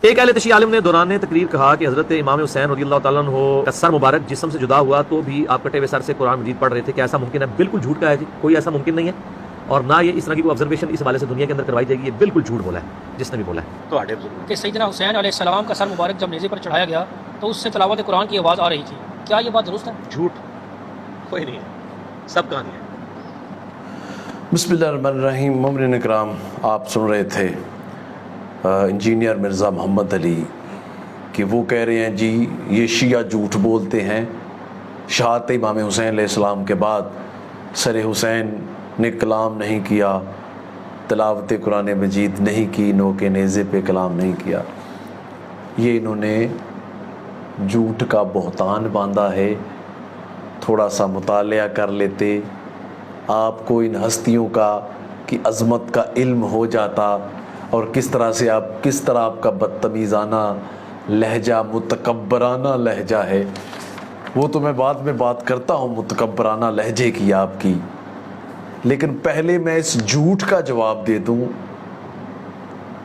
ایک اہل تشیع عالم نے دوران تقریر کہا کہ حضرت امام حسین رضی اللہ تعالیٰ عنہ کا سر مبارک جسم سے جدا ہوا تو بھی آپ کٹے ہوئے سر سے قرآن مجید پڑھ رہے تھے، کیا ایسا ممکن ہے؟ بالکل جھوٹ کا ہے جی، کوئی ایسا ممکن نہیں ہے، اور نہ یہ اس طرح کی کوئی آبزرویشن اس حوالے سے دنیا کے اندر کروائی جائے گی، یہ بالکل جھوٹ بولا ہے جس نے بھی بولا ہے۔ کہ سیدنا حسین علیہ السلام کا سر مبارک جب نیزے پر چڑھایا گیا تو اس سے تلاوت قرآن کی آواز آ رہی تھی، کیا یہ بات درست ہے؟ جھوٹ کوئی نہیں ہے، سب کہانی ہے۔ بسم اللہ الرحمن الرحیم۔ ممرین اکرام، آپ سن رہے تھے انجینئر مرزا محمد علی کہ وہ کہہ رہے ہیں جی یہ شیعہ جھوٹ بولتے ہیں، شہادت امام حسین علیہ السلام کے بعد سر حسین نے کلام نہیں کیا، تلاوت قرآن مجید نہیں کی، نوک نیزے پہ کلام نہیں کیا۔ یہ انہوں نے جھوٹ کا بہتان باندھا ہے۔ تھوڑا سا مطالعہ کر لیتے، آپ کو ان ہستیوں کی عظمت کا علم ہو جاتا، اور کس طرح آپ کا بدتمیزانہ لہجہ، متکبرانہ لہجہ ہے۔ وہ تو میں بعد میں بات کرتا ہوں متکبرانہ لہجے کی آپ کی، لیکن پہلے میں اس جھوٹ کا جواب دے دوں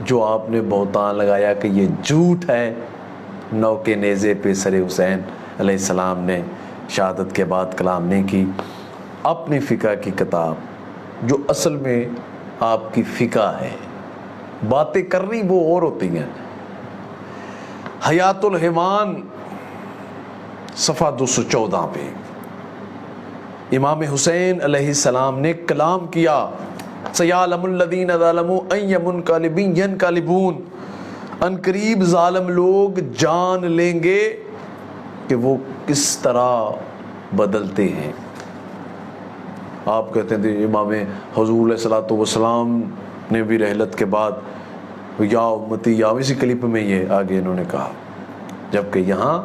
جو آپ نے بہتان لگایا کہ یہ جھوٹ ہے، نوک نیزے پہ سر حسین علیہ السلام نے شہادت کے بعد کلام نہیں کی۔ اپنی فقہ کی کتاب جو اصل میں آپ کی فقہ ہے، باتیں کرنی وہ اور ہوتی ہیں، حیات الحیوان صفحہ 214 پہ امام حسین علیہ السلام نے کلام کیا، سیعلم الذین ظلموا ای منقلب ینقلبون، ان قریب ظالم لوگ جان لیں گے کہ وہ کس طرح بدلتے ہیں۔ آپ کہتے ہیں امام حضور علیہ السلام نے بھی رحلت کے بعد یا امتی یا، اسی کلپ میں یہ آگے انہوں نے کہا، جبکہ یہاں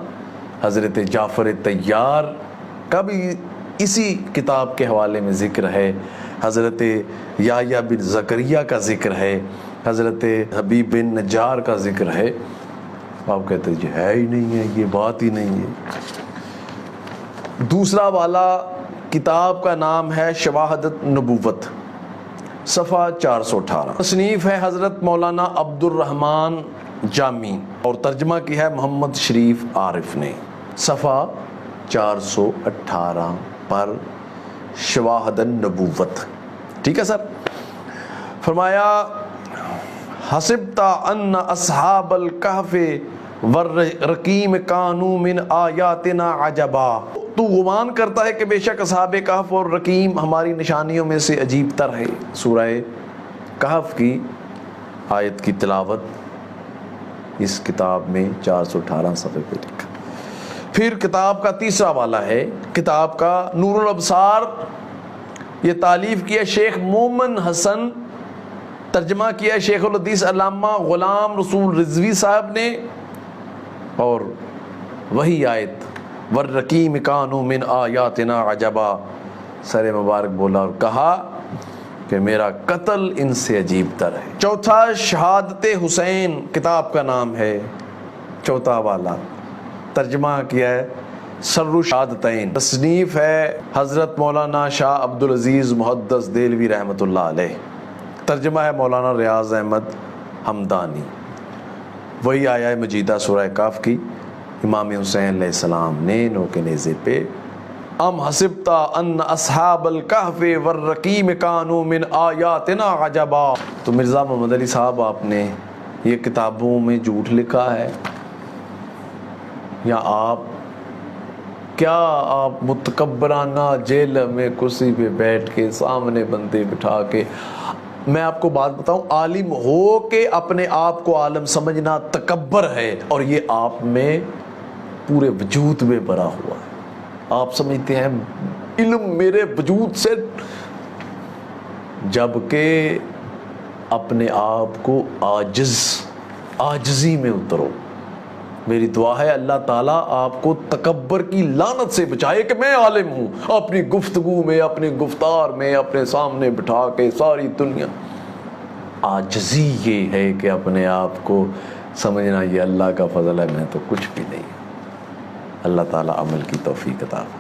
حضرت جعفر طیار کا بھی اسی کتاب کے حوالے میں ذکر ہے، حضرت یحییٰ بن زکریا کا ذکر ہے، حضرت حبیب بن نجار کا ذکر ہے۔ آپ کہتے ہیں ہے ہی نہیں ہے، یہ بات ہی نہیں ہے۔ دوسرا والا کتاب کا نام ہے شواہدت نبوت، صفحہ 418، تصنیف ہے حضرت مولانا عبد الرحمن جامی، اور ترجمہ کی ہے محمد شریف عارف نے، صفحہ 418 پر شواہد النبوت۔ ٹھیک ہے سر؟ فرمایا حسبت ان اصحاب الکہف والرقیم کانوا من آیاتنا عجبا، تو گمان کرتا ہے کہ بے شک اصحاب کہف اور رقیم ہماری نشانیوں میں سے عجیب تر ہے۔ سورہ کہف کی آیت کی تلاوت اس کتاب میں 418 صفحے پہ لکھا۔ پھر کتاب کا تیسرا والا ہے، کتاب کا نور الابصار، یہ تالیف کیا شیخ مومن حسن، ترجمہ کیا شیخ الحدیث علامہ غلام رسول رضوی صاحب نے، اور وہی آیت والرقیم کانوا من آیاتنا عجبا، سر مبارک بولا اور کہا کہ میرا قتل ان سے عجیب تر ہے۔ چوتھا شہادت حسین کتاب کا نام ہے، چوتھا والا، ترجمہ کیا ہے سر الشہادتین، تصنیف ہے حضرت مولانا شاہ عبدالعزیز محدث دہلوی رحمۃ اللہ علیہ، ترجمہ ہے مولانا ریاض احمد حمدانی۔ وہی آیا مجیدہ سورہ کہف کی، امام حسین علیہ السلام نے نوک نیزے پہ ام حسبت ان اصحاب الکہف والرقیم کانوا من آیاتنا عجبا۔ تو مرزا محمد علی صاحب، آپ نے یہ کتابوں میں جھوٹ لکھا ہے، یا آپ متکبرانہ جیل میں کرسی پہ بیٹھ کے سامنے بندے بٹھا کے، میں آپ کو بات بتاؤں، عالم ہو کے اپنے آپ کو عالم سمجھنا تکبر ہے، اور یہ آپ میں پورے وجود میں بھرا ہوا ہے۔ آپ سمجھتے ہیں علم میرے وجود سے، جبکہ اپنے آپ کو عاجزی میں اترو۔ میری دعا ہے اللہ تعالیٰ آپ کو تکبر کی لعنت سے بچائے کہ میں عالم ہوں، اپنی گفتگو میں، اپنی گفتار میں، اپنے سامنے بٹھا کے ساری دنیا۔ عاجزی یہ ہے کہ اپنے آپ کو سمجھنا یہ اللہ کا فضل ہے، میں تو کچھ بھی نہیں۔ اللہ تعالیٰ عمل کی توفیق عطا فرمائے۔